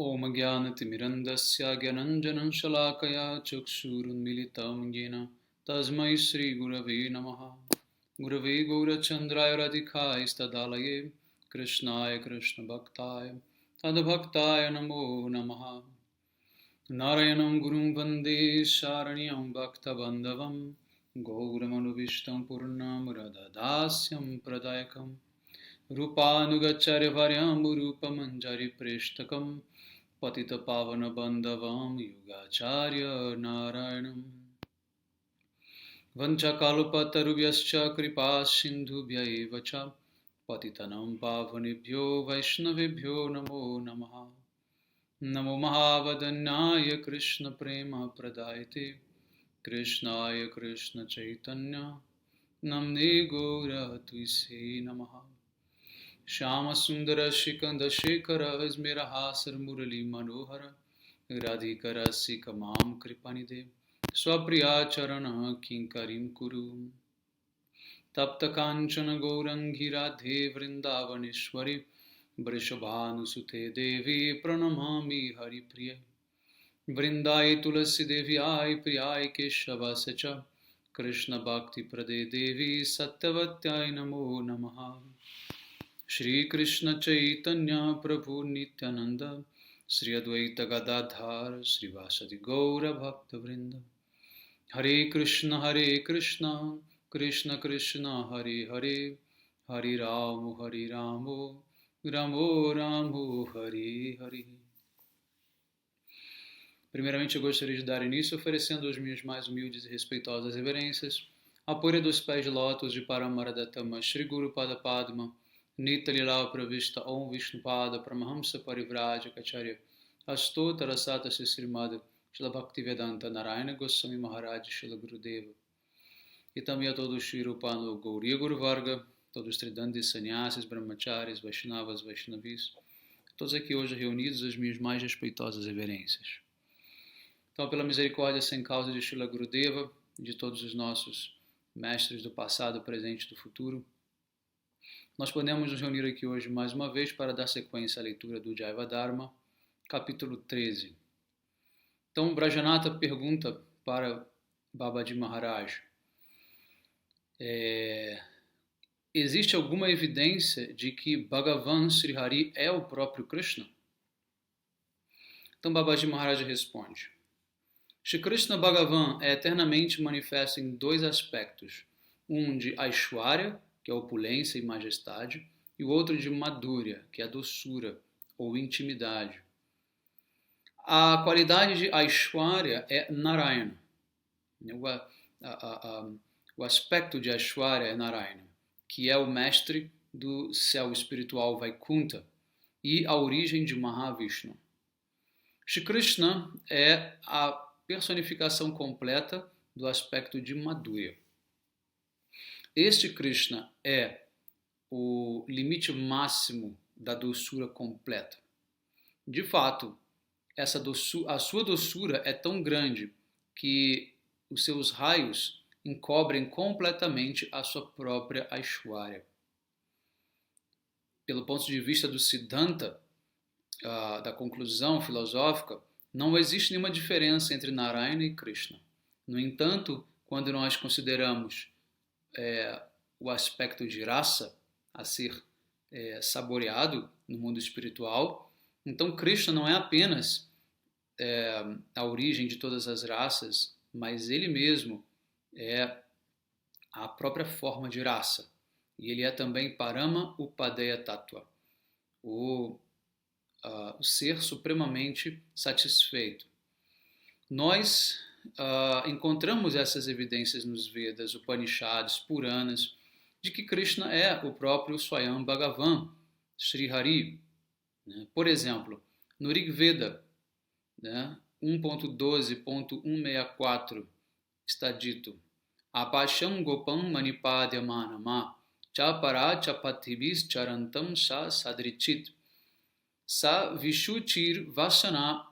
Om Jnanatimirandasya Gyananjanan Shalakaya Chakshurunmilitam Yena Tasmai Shri Gurave Namaha. Gurave Gaurachandraya Radhikaya Stadalaye Krishnaya Krishna Bhaktaya Tadbhaktaya Namo Namaha. Narayanam Gurum Vande Sharanyam Bhakta Bandhavam Gauramanu Purnam Radhadasyam Pradayakam Rupanugacharya Varyam Rupamanjari Preshtakam Patita Pavana Bandhavam Yugacharya Narayanam Vanchakalpatarubhyascha Kripa Sindhubhya Evacha Patitanam Pavanebhyo Vaishnavebhyo Namo Namaha. Namo Mahavadanyaya Krishna Prema Pradayate Krishnaya Krishna Chaitanya Namne Gaura Tuise Namaha. Shama Sundara Shikanda Shekara Asmirahasar Murali Manohara Radhikara Sikamam Kripanide Swapriya Charana Kinkarim Kuru Tapta Kanchana Gourangi Radhe Vrindavaneshwari Vrishabhanusute Devi Pranamami Hari Priya Vrindai Tulasi Devi Ai Priyai Keshava Sacha Krishna Bhakti Prade Devi Satyavatyai Namo Namaha. Shri Krishna Chaitanya Prabhu Nityananda Sri Advaita Gadadhar Sri Vasadi Gaura Bhakta Vrinda Hare Krishna Krishna Krishna Hare Hare Hare Ramo Ramo Ramo Hare Hare. Primeiramente eu gostaria de dar início oferecendo as minhas mais humildes e respeitosas reverências à poeira dos pés de lótus de Paramaradatama Shri Guru Pada Padma Nita Lila Pravishta Om Vishnupada Paramahamsa Parivraja Kacharya Astota Rasata Srimada Shila Bhaktivedanta Narayana Goswami Maharaj Shila Gurudeva. E também a todos Shri Rupano Gauriya Guru Varga, todos os Tridandis, Sannyasis, Brahmacharis, Vaishnavas, Vaishnavis, todos aqui hoje reunidos, as minhas mais respeitosas reverências. Então, pela misericórdia sem causa de Shila Gurudeva, de todos os nossos mestres do passado, presente e do futuro, nós podemos nos reunir aqui hoje mais uma vez para dar sequência à leitura do Jaiva Dharma, capítulo 13. Então, Brajanata pergunta para Babaji Maharaj, existe alguma evidência de que Bhagavan Sri Hari é o próprio Krishna? Então, Babaji Maharaj responde, Shri Krishna Bhagavan é eternamente manifesto em dois aspectos, um de Aishwarya, que é a opulência e majestade, e o outro de Madhurya, que é a doçura ou intimidade. A qualidade de Aishwarya é Narayana. O aspecto de Aishwarya é Narayana, que é o mestre do céu espiritual Vaikuntha e a origem de Mahavishnu. Shri Krishna é a personificação completa do aspecto de Madhurya. Este Krishna é o limite máximo da doçura completa. De fato, a sua doçura é tão grande que os seus raios encobrem completamente a sua própria Aishwarya. Pelo ponto de vista do Siddhanta, da conclusão filosófica, não existe nenhuma diferença entre Narayana e Krishna. No entanto, quando nós consideramos o aspecto de raça a ser saboreado no mundo espiritual, então Krishna não é apenas a origem de todas as raças, mas ele mesmo é a própria forma de raça. E ele é também Parama Upadeya Tattva, o ser supremamente satisfeito. Nós encontramos essas evidências nos Vedas, Upanishads, Puranas, de que Krishna é o próprio Swayam Bhagavan, Sri Hari. Por exemplo, no Rig Veda, 1.12.164, está dito Apasham Gopam Manipadya Manama Chapara Chapatibis Charantam Sa Sadrichit Sa Vishuchir Vasana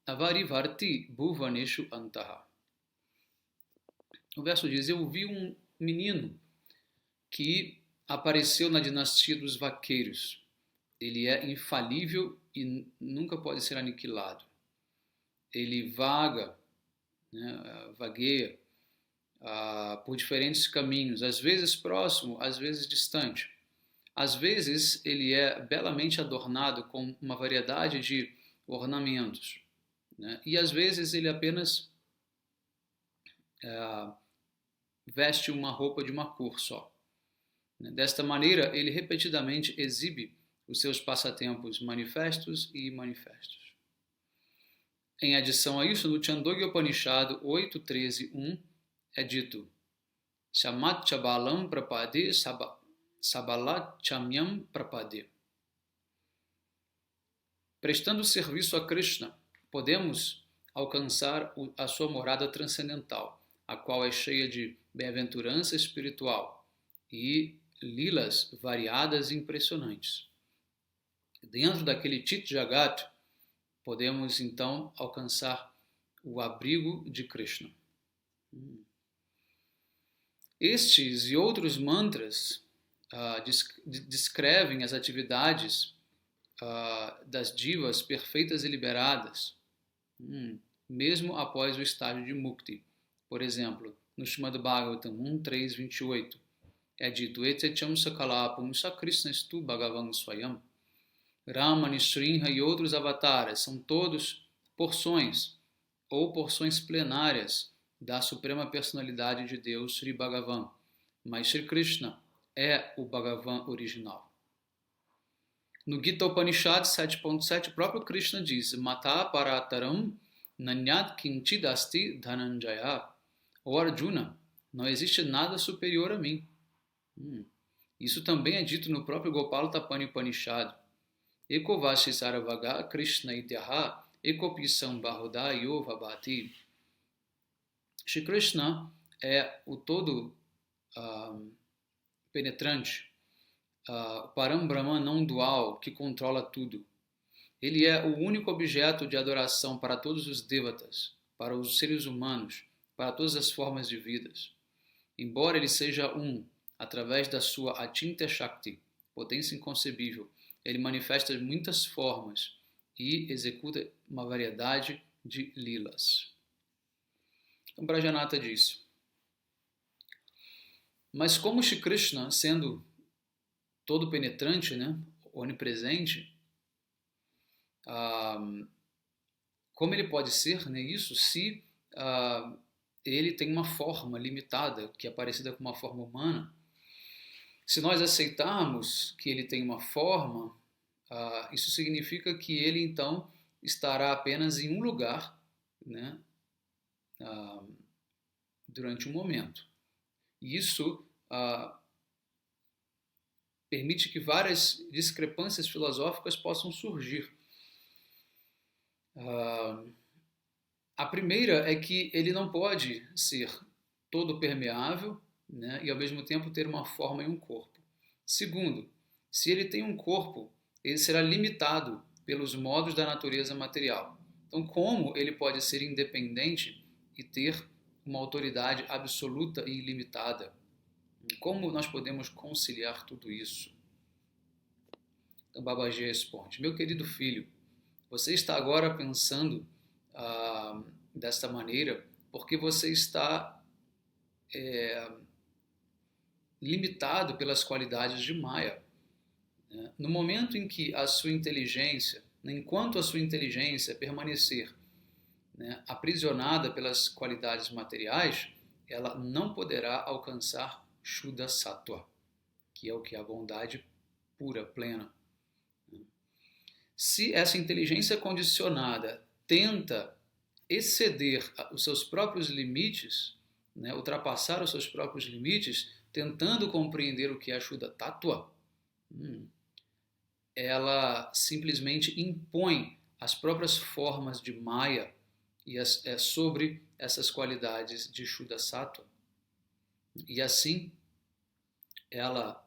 Avarivarti Bhuvaneshu Antaha. O verso diz, eu vi um menino que apareceu na dinastia dos vaqueiros. Ele é infalível e nunca pode ser aniquilado. Ele vaga, né, vagueia por diferentes caminhos, às vezes próximo, às vezes distante. Às vezes ele é belamente adornado com uma variedade de ornamentos, né? E às vezes ele apenas veste uma roupa de uma cor só. Desta maneira, ele repetidamente exibe os seus passatempos manifestos e imanifestos. Em adição a isso, no Chandogya Upanishad 8.13.1 é dito Shamat Chabalam Prapade Sabalat Chamyam Prapade. Prestando serviço a Krishna, podemos alcançar a sua morada transcendental, a qual é cheia de bem-aventurança espiritual e lilas variadas e impressionantes. Dentro daquele Chit Jagat, podemos então alcançar o abrigo de Krishna. Estes e outros mantras descrevem as atividades das divas perfeitas e liberadas, mesmo após o estágio de Mukti. Por exemplo, no Srimad Bhagavatam 1.3.28, é dito Etecham Sakalapam Sakrishnastu Bhagavan Swayam. Rama, Nisrinha e outros avataras são todos porções ou porções plenárias da Suprema Personalidade de Deus, Sri Bhagavan. Mas Sri Krishna é o Bhagavan original. No Gita Upanishad 7.7, o próprio Krishna diz Mata Parataram Nanyat Kinchidasti Dhananjaya. Ó Arjuna, não existe nada superior a mim. Isso também é dito no próprio Gopala Tapani Upanishad. Eko Vashi Saravaga Krishna Ityaha Eko Pisam Bahuda Yovabhati. Shri Krishna é o todo penetrante, Param Brahman não dual, que controla tudo. Ele é o único objeto de adoração para todos os devatas, para os seres humanos, para todas as formas de vidas. Embora ele seja através da sua Achintya Shakti, potência inconcebível, ele manifesta muitas formas e executa uma variedade de lilas. Então, Brajanata diz, mas como Shri Krishna, sendo todo penetrante, né, onipresente, como ele pode ser, né, isso se ele tem uma forma limitada, que é parecida com uma forma humana? Se nós aceitarmos que ele tem uma forma, isso significa que ele então estará apenas em um lugar, né, durante um momento. E isso permite que várias discrepâncias filosóficas possam surgir. A primeira é que ele não pode ser todo permeável, né, e ao mesmo tempo ter uma forma e um corpo. Segundo, se ele tem um corpo, ele será limitado pelos modos da natureza material. Então, como ele pode ser independente e ter uma autoridade absoluta e ilimitada? Como nós podemos conciliar tudo isso? Então, Babaji responde, meu querido filho, você está agora pensando desta maneira porque você está limitado pelas qualidades de Maya. No momento em que a sua inteligência, enquanto a sua inteligência permanecer, né, aprisionada pelas qualidades materiais, ela não poderá alcançar Shuddha Sattva, que é o que? A bondade pura, plena. Se essa inteligência condicionada tenta exceder os seus próprios limites, né, ultrapassar os seus próprios limites, tentando compreender o que é Shuddha Tattva, ela simplesmente impõe as próprias formas de Maya e sobre essas qualidades de Shuddha Sattva. E assim, ela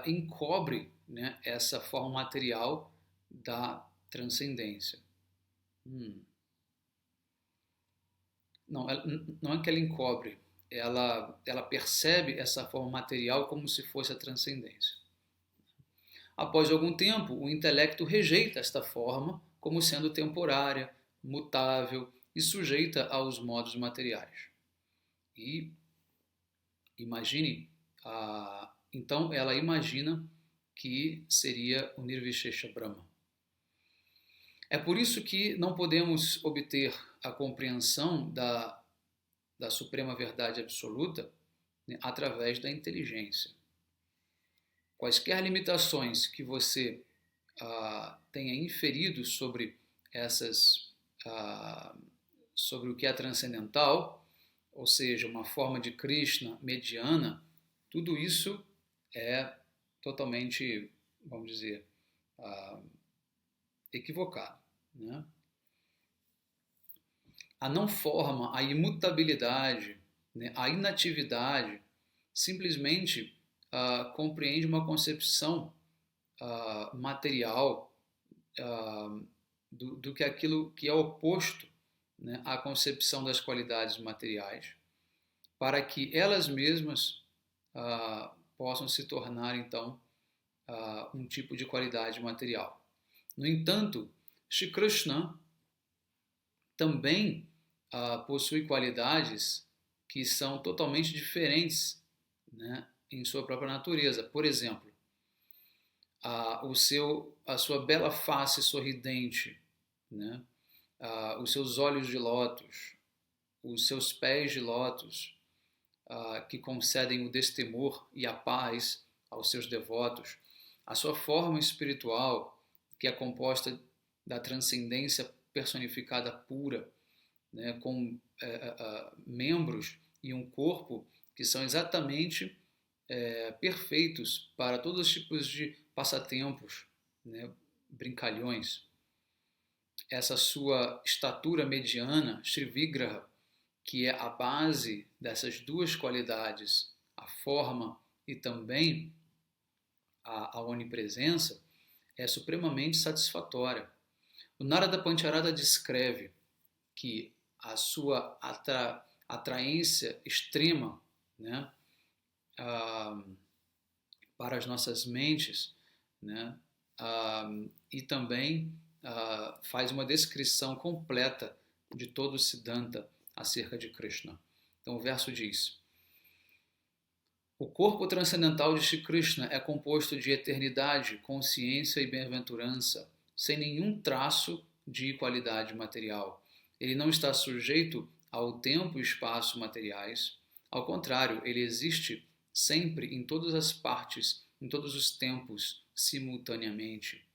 encobre, né, essa forma material da transcendência. Não é que ela encobre, ela percebe essa forma material como se fosse a transcendência. Após algum tempo, o intelecto rejeita esta forma como sendo temporária, mutável e sujeita aos modos materiais. E imagine, então ela imagina que seria o Nirvishesha Brahma. É por isso que não podemos obter a compreensão da suprema verdade absoluta, né, através da inteligência. Quaisquer limitações que você tenha inferido sobre sobre o que é transcendental, ou seja, uma forma de Krishna mediana, tudo isso é totalmente, vamos dizer, equivocado, né? A não forma, a imutabilidade, né, a inatividade, simplesmente compreende uma concepção material do que aquilo que é oposto, né, à concepção das qualidades materiais, para que elas mesmas possam se tornar, então, um tipo de qualidade material. No entanto, Shri Krishna também possui qualidades que são totalmente diferentes, né, em sua própria natureza. Por exemplo, a sua bela face sorridente, né, os seus olhos de lótus, os seus pés de lótus, que concedem o destemor e a paz aos seus devotos, a sua forma espiritual, que é composta da transcendência personificada pura, né, com membros e um corpo que são exatamente perfeitos para todos os tipos de passatempos, né, brincalhões. Essa sua estatura mediana, Shri Vigraha, que é a base dessas duas qualidades, a forma e também a onipresença, é supremamente satisfatória. O Narada Pancharada descreve que a sua atraência extrema, né, para as nossas mentes, né, e também faz uma descrição completa de todo o Siddhanta acerca de Krishna. Então o verso diz: o corpo transcendental de Shri Krishna é composto de eternidade, consciência e bem-aventurança, sem nenhum traço de qualidade material. Ele não está sujeito ao tempo e espaço materiais. Ao contrário, ele existe sempre em todas as partes, em todos os tempos, simultaneamente.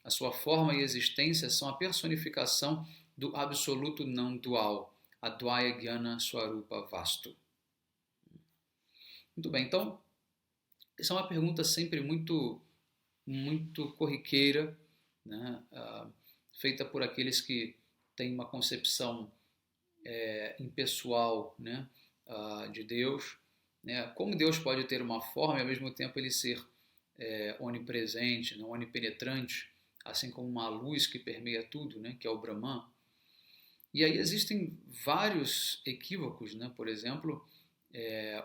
A sua forma e existência são a personificação do absoluto não dual, Advaya Jnana Swarupa Vastu. Muito bem, então, essa é uma pergunta sempre muito corriqueira, né, feita por aqueles que têm uma concepção impessoal, né, de Deus. Né? Como Deus pode ter uma forma e ao mesmo tempo ele ser onipresente, não onipenetrante, assim como uma luz que permeia tudo, né, que é o Brahman. E aí existem vários equívocos, né? Por exemplo,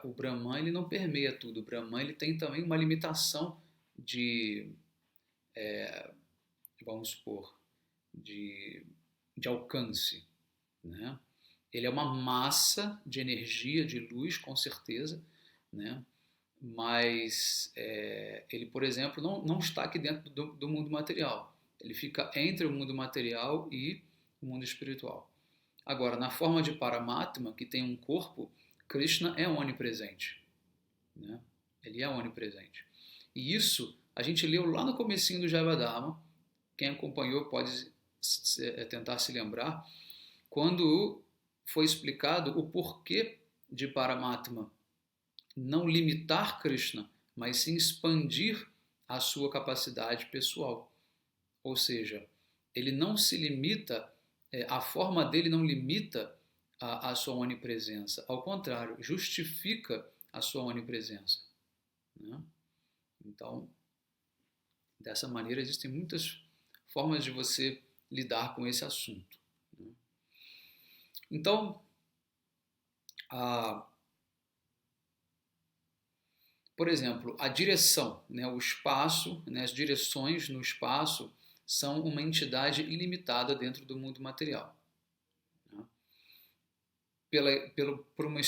o Brahman ele não permeia tudo. O Brahman ele tem também uma limitação de, vamos supor, de alcance, né? Ele é uma massa de energia, de luz, com certeza, né? Mas ele, por exemplo, não está aqui dentro do mundo material. Ele fica entre o mundo material e o mundo espiritual. Agora, na forma de Paramatma, que tem um corpo, Krishna é onipresente, né? Ele é onipresente. E isso a gente leu lá no comecinho do Javadharma. Quem acompanhou pode tentar se lembrar, quando foi explicado o porquê de Paramatma não limitar Krishna, mas sim expandir a sua capacidade pessoal. Ou seja, ele não se limita, a forma dele não limita a sua onipresença. Ao contrário, justifica a sua onipresença. Né? Então, dessa maneira, existem muitas formas de você lidar com esse assunto. Né? Então, por exemplo, a direção, né, o espaço, né, as direções no espaço são uma entidade ilimitada dentro do mundo material. Né? Por uma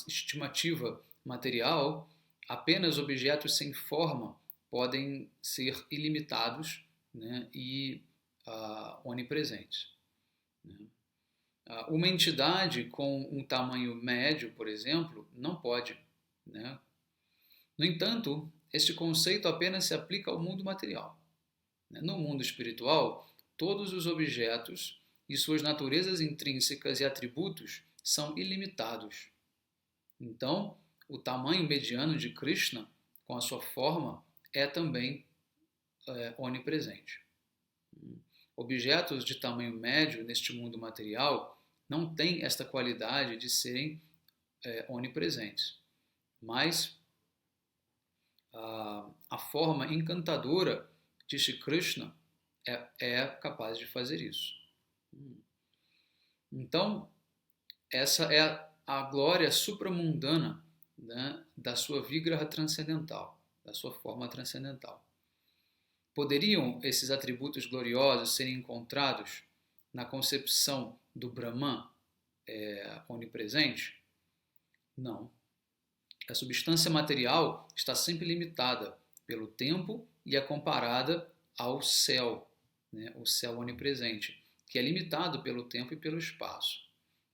estimativa material, apenas objetos sem forma podem ser ilimitados, né, e onipresentes. Né? Uma entidade com um tamanho médio, por exemplo, não pode. Né? No entanto, este conceito apenas se aplica ao mundo material. No mundo espiritual, todos os objetos e suas naturezas intrínsecas e atributos são ilimitados. Então, o tamanho mediano de Krishna, com a sua forma, é também onipresente. Objetos de tamanho médio neste mundo material não têm esta qualidade de serem onipresentes, mas a forma encantadora de Shri Krishna é capaz de fazer isso. Então, essa é a glória supramundana, né, da sua vigraha transcendental, da sua forma transcendental. Poderiam esses atributos gloriosos serem encontrados na concepção do Brahman onipresente? Não. A substância material está sempre limitada pelo tempo e é comparada ao céu, né, o céu onipresente, que é limitado pelo tempo e pelo espaço.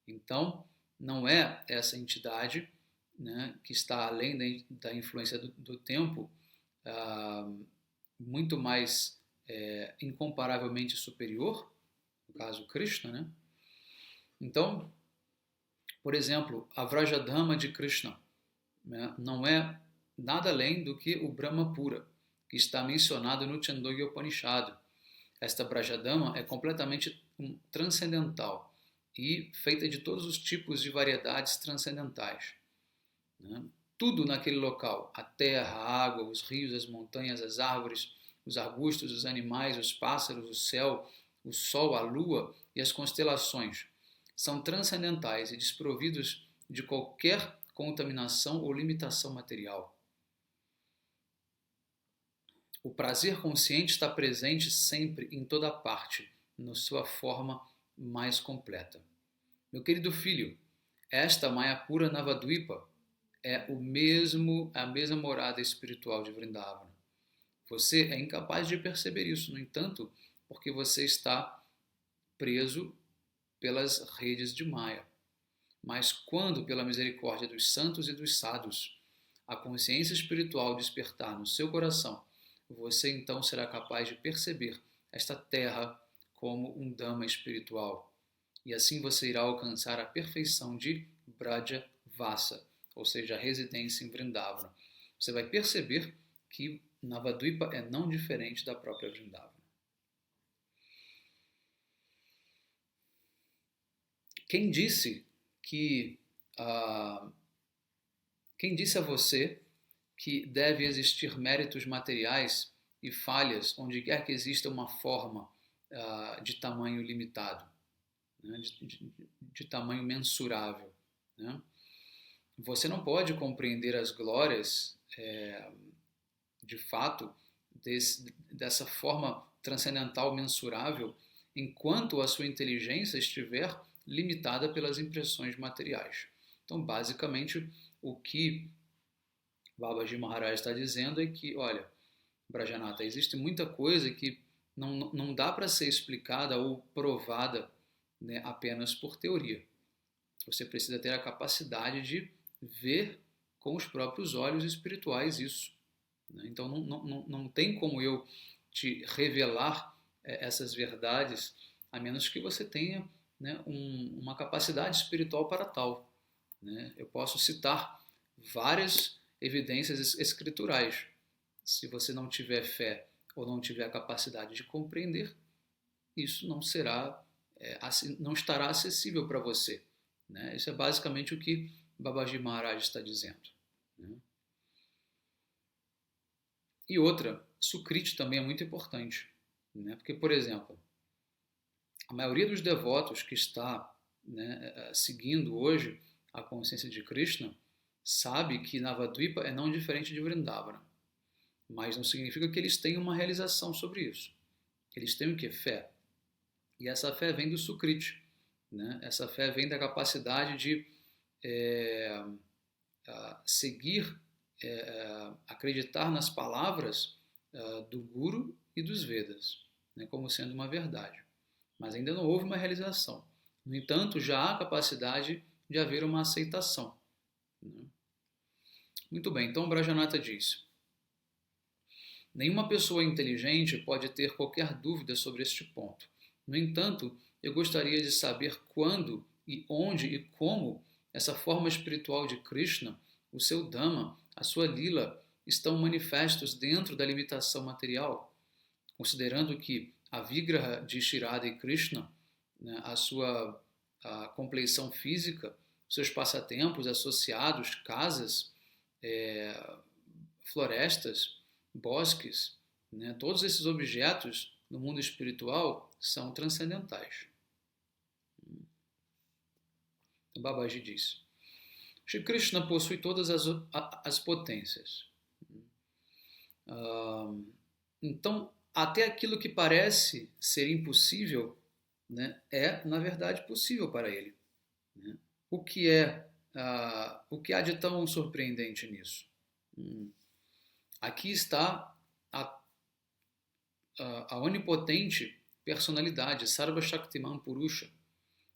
Então, não é essa entidade, né, que está além da influência do tempo, muito mais incomparavelmente superior, no caso Krishna, né? Então, por exemplo, a Vrajadhama de Krishna, né, não é nada além do que o Brahma Pura, que está mencionado no Chandogya Upanishad. Esta Vrajadhama é completamente transcendental e feita de todos os tipos de variedades transcendentais. Né? Tudo naquele local, a terra, a água, os rios, as montanhas, as árvores, os arbustos, os animais, os pássaros, o céu, o sol, a lua e as constelações, são transcendentais e desprovidos de qualquer contaminação ou limitação material. O prazer consciente está presente sempre, em toda parte, na sua forma mais completa. Meu querido filho, esta Mayapura Navadvipa é a mesma morada espiritual de Vrindavana. Você é incapaz de perceber isso, no entanto, porque você está preso pelas redes de Maya. Mas quando, pela misericórdia dos santos e dos sadhus, a consciência espiritual despertar no seu coração, você então será capaz de perceber esta terra como um Dhamma espiritual. E assim você irá alcançar a perfeição de Braja Vasa, ou seja, a residência em Vrindavana. Você vai perceber que Navadvipa é não diferente da própria Vrindavana. Quem disse a você que deve existir méritos materiais e falhas onde quer que exista uma forma de tamanho limitado, né, de tamanho mensurável? Né? Você não pode compreender as glórias, de fato, dessa forma transcendental mensurável enquanto a sua inteligência estiver limitada pelas impressões materiais. Então, basicamente, o que Babaji Maharaj está dizendo é que, olha, Brajanata, existe muita coisa que não dá para ser explicada ou provada, né, apenas por teoria. Você precisa ter a capacidade de ver com os próprios olhos espirituais isso. Né? Então, não tem como eu te revelar essas verdades, a menos que você tenha, né, uma capacidade espiritual para tal. Né? Eu posso citar várias evidências escriturais. Se você não tiver fé ou não tiver a capacidade de compreender, isso não estará acessível para você. Né? Isso é basicamente o que Babaji Maharaj está dizendo. Né? E outra, Sukriti também é muito importante. Né? Porque, por exemplo, a maioria dos devotos que está, né, seguindo hoje a consciência de Krishna sabe que Navadvipa é não diferente de Vrindavana, mas não significa que eles tenham uma realização sobre isso. Eles têm o que? Fé. E essa fé vem do Sukriti, né? Essa fé vem da capacidade de seguir, acreditar nas palavras do Guru e dos Vedas, né, como sendo uma verdade. Mas ainda não houve uma realização. No entanto, já há capacidade de haver uma aceitação. Né? Muito bem, então Brajanata diz: nenhuma pessoa inteligente pode ter qualquer dúvida sobre este ponto. No entanto, eu gostaria de saber quando e onde e como essa forma espiritual de Krishna, o seu Dhamma, a sua Lila, estão manifestos dentro da limitação material, considerando que a Vigraha de Shirada e Krishna, né, a compleição física, seus passatempos associados, casas, florestas, bosques, né, todos esses objetos no mundo espiritual são transcendentais. Babaji diz: Shri Krishna possui todas as potências. Então, até aquilo que parece ser impossível, né, é, na verdade, possível para ele. Né? O que há de tão surpreendente nisso? Aqui está a onipotente personalidade, Sarva Shaktiman Purusha,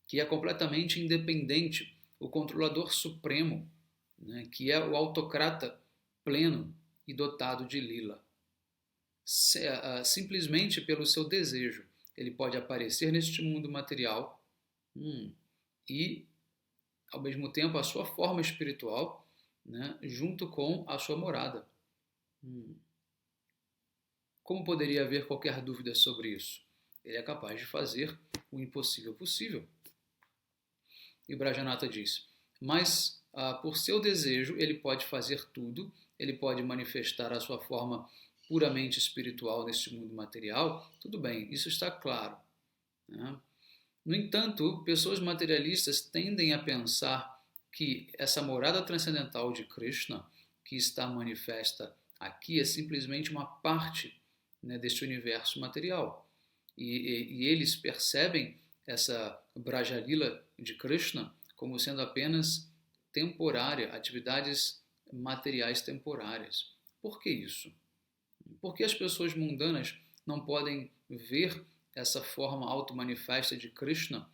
que é completamente independente, o controlador supremo, né, que é o autocrata pleno e dotado de lila. Simplesmente pelo seu desejo, ele pode aparecer neste mundo material e, ao mesmo tempo, a sua forma espiritual, né, junto com a sua morada. Como poderia haver qualquer dúvida sobre isso? Ele é capaz de fazer o impossível possível. E o Brajanata diz: mas por seu desejo ele pode fazer tudo, ele pode manifestar a sua forma puramente espiritual neste mundo material. Tudo bem, isso está claro. Né? No entanto, pessoas materialistas tendem a pensar que essa morada transcendental de Krishna, que está manifesta aqui, é simplesmente uma parte, né, deste universo material. E eles percebem essa Brajalila de Krishna como sendo apenas temporária, atividades materiais temporárias. Por que isso? Por que as pessoas mundanas não podem ver essa forma auto-manifesta de Krishna,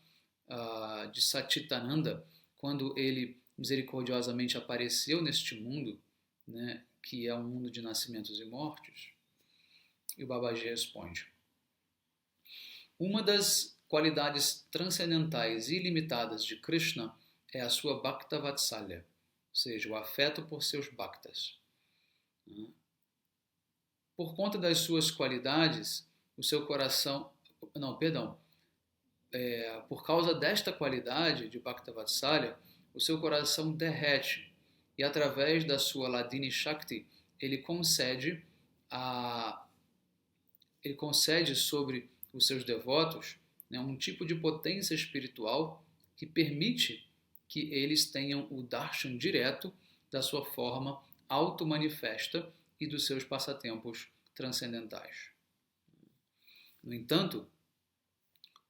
de Satchitananda, quando ele misericordiosamente apareceu neste mundo, né, que é um mundo de nascimentos e mortes? E o Babaji responde: uma das qualidades transcendentais e ilimitadas de Krishna é a sua Bhakta Vatsalya, ou seja, o afeto por seus bhaktas. Por conta das suas qualidades, o seu coração... por causa desta qualidade de Bhakta Vatsalya, o seu coração derrete e através da sua Ladini Shakti, ele concede sobre os seus devotos, né, um tipo de potência espiritual que permite que eles tenham o darshan direto da sua forma auto-manifesta e dos seus passatempos transcendentais. No entanto,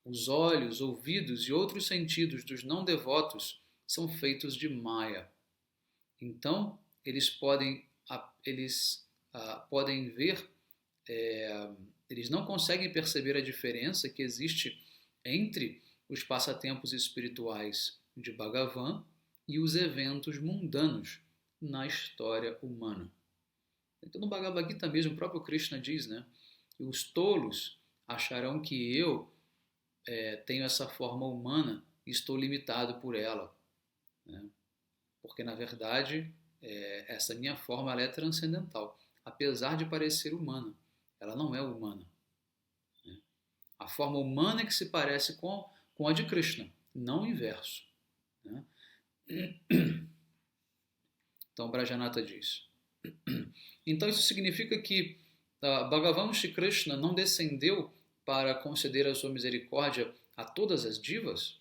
os olhos, ouvidos e outros sentidos dos não devotos são feitos de Maya. Então, eles podem ver, eles não conseguem perceber a diferença que existe entre os passatempos espirituais de Bhagavan e os eventos mundanos na história humana. Então, no Bhagavad Gita mesmo, o próprio Krishna diz, né, que os tolos acharão que eu tenho essa forma humana e estou limitado por ela. Né? Porque, na verdade, essa minha forma ela é transcendental. Apesar de parecer humana, ela não é humana. Né? A forma humana é que se parece com a de Krishna, não o inverso. Né? Então, Brajanata diz: então isso significa que Bhagavan Shri Krishna não descendeu para conceder a sua misericórdia a todas as divas?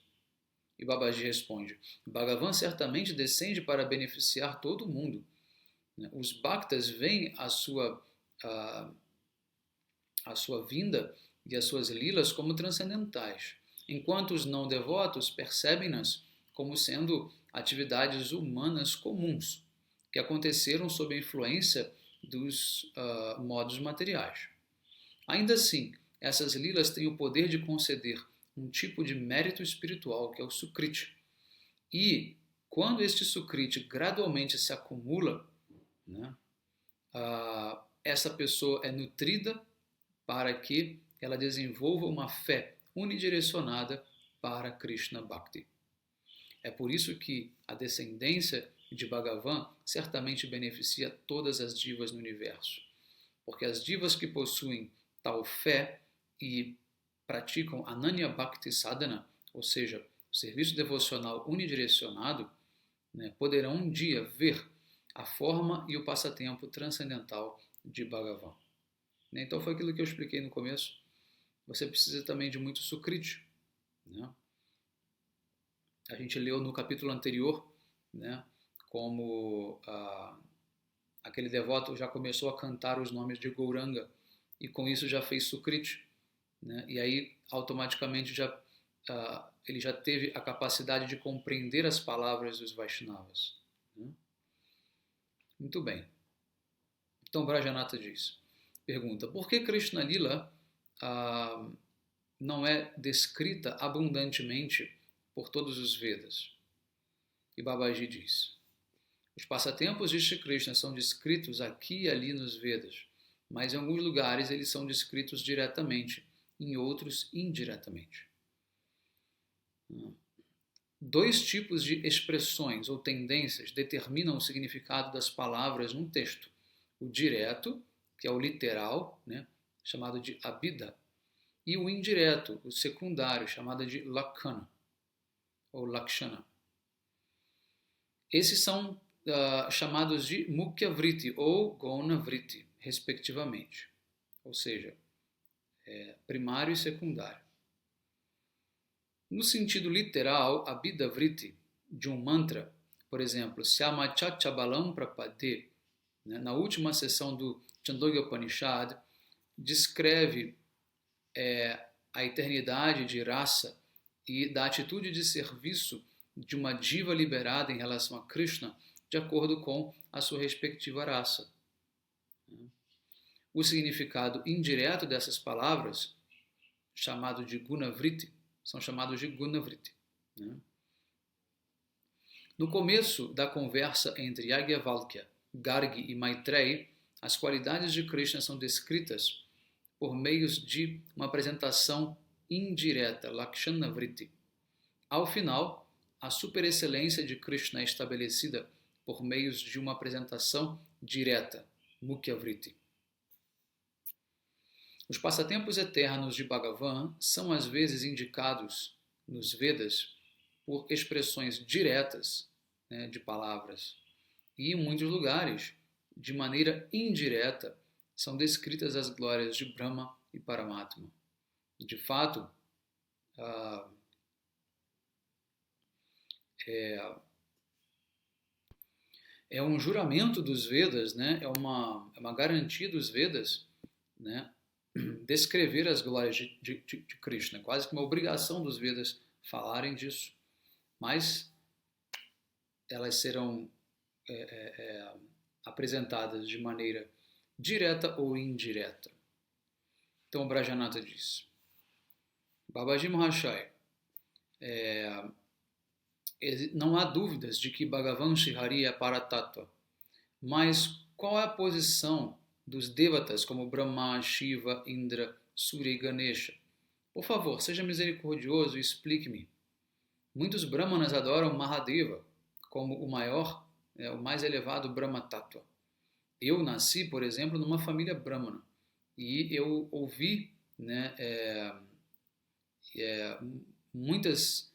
E Babaji responde: Bhagavan certamente descende para beneficiar todo mundo. Os bhaktas veem a sua vinda e as suas lilas como transcendentais, enquanto os não devotos percebem-nas como sendo atividades humanas comuns, que aconteceram sob a influência dos modos materiais. Ainda assim, essas lilas têm o poder de conceder um tipo de mérito espiritual, que é o sukriti. E, quando este sukriti gradualmente se acumula, né, essa pessoa é nutrida para que ela desenvolva uma fé unidirecionada para Krishna Bhakti. É por isso que a descendência de Bhagavan certamente beneficia todas as divas no universo, porque as divas que possuem tal fé e praticam Ananya Bhakti Sadhana, ou seja, o serviço devocional unidirecionado, né, poderão um dia ver a forma e o passatempo transcendental de Bhagavan. Então foi aquilo que eu expliquei no começo. Você precisa também de muito sukriti, né? A gente leu no capítulo anterior, né, como aquele devoto já começou a cantar os nomes de Gauranga e com isso já fez sukriti, né? E aí automaticamente ele já teve a capacidade de compreender as palavras dos Vaishnavas, né? Muito bem. Então Brajanatha pergunta, por que Krishna Lila não é descrita abundantemente por todos os Vedas? E Babaji diz, os passatempos de Shri Krishna são descritos aqui e ali nos Vedas, mas em alguns lugares eles são descritos diretamente, em outros indiretamente. Dois tipos de expressões ou tendências determinam o significado das palavras num texto. O direto, que é o literal, né, chamado de abhida, e o indireto, o secundário, chamado de lakkhana, ou lakshana. Esses são chamados de mukhya vritti ou gona vritti, respectivamente, ou seja, primário e secundário. No sentido literal, a abhida vritti de um mantra, por exemplo, Syamachachabalam Prapade, né, na última sessão do Chandogya Upanishad, descreve a eternidade de rasa e da atitude de serviço de uma diva liberada em relação a Krishna, de acordo com a sua respectiva raça. O significado indireto dessas palavras, chamado de gunavritti, são chamados de gunavritti, né? No começo da conversa entre Yajnavalkya, Gargi e Maitreyi, as qualidades de Krishna são descritas por meios de uma apresentação indireta, Lakshana Vritti. Ao final, a superexcelência de Krishna é estabelecida por meios de uma apresentação direta, Mukhya Vritti. Os passatempos eternos de Bhagavan são às vezes indicados nos Vedas por expressões diretas, né, de palavras, e em muitos lugares, de maneira indireta, são descritas as glórias de Brahma e Paramatma. De fato, é um juramento dos Vedas, né? É uma garantia dos Vedas, né? Descrever as glórias de Krishna, quase que uma obrigação dos Vedas falarem disso, mas elas serão apresentadas de maneira direta ou indireta. Então, Brajanatha diz, Babaji Mahashaya, não há dúvidas de que Bhagavan Shri é Paratattva, mas qual é a posição dos devatas como Brahma, Shiva, Indra, Surya e Ganesha? Por favor, seja misericordioso e explique-me. Muitos Brahmanas adoram Mahadeva como o maior, o mais elevado Brahma Tattva. Eu nasci, por exemplo, numa família Brahmana e eu ouvi, né, muitas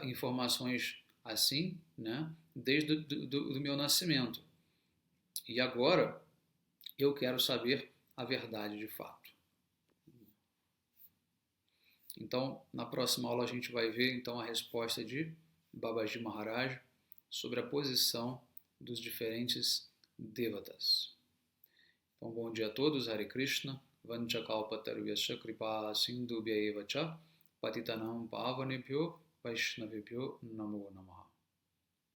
informações assim, né, desde do meu nascimento. E agora eu quero saber a verdade de fato. Então, na próxima aula a gente vai ver então a resposta de Babaji Maharaj sobre a posição dos diferentes devatas. Então, bom dia a todos, Hare Krishna, Vanchakalpatarvyasya Kripa Sindhubhya Evacha Patitanam Pavanebhyo Vaishnavebhyo Namo Namaha.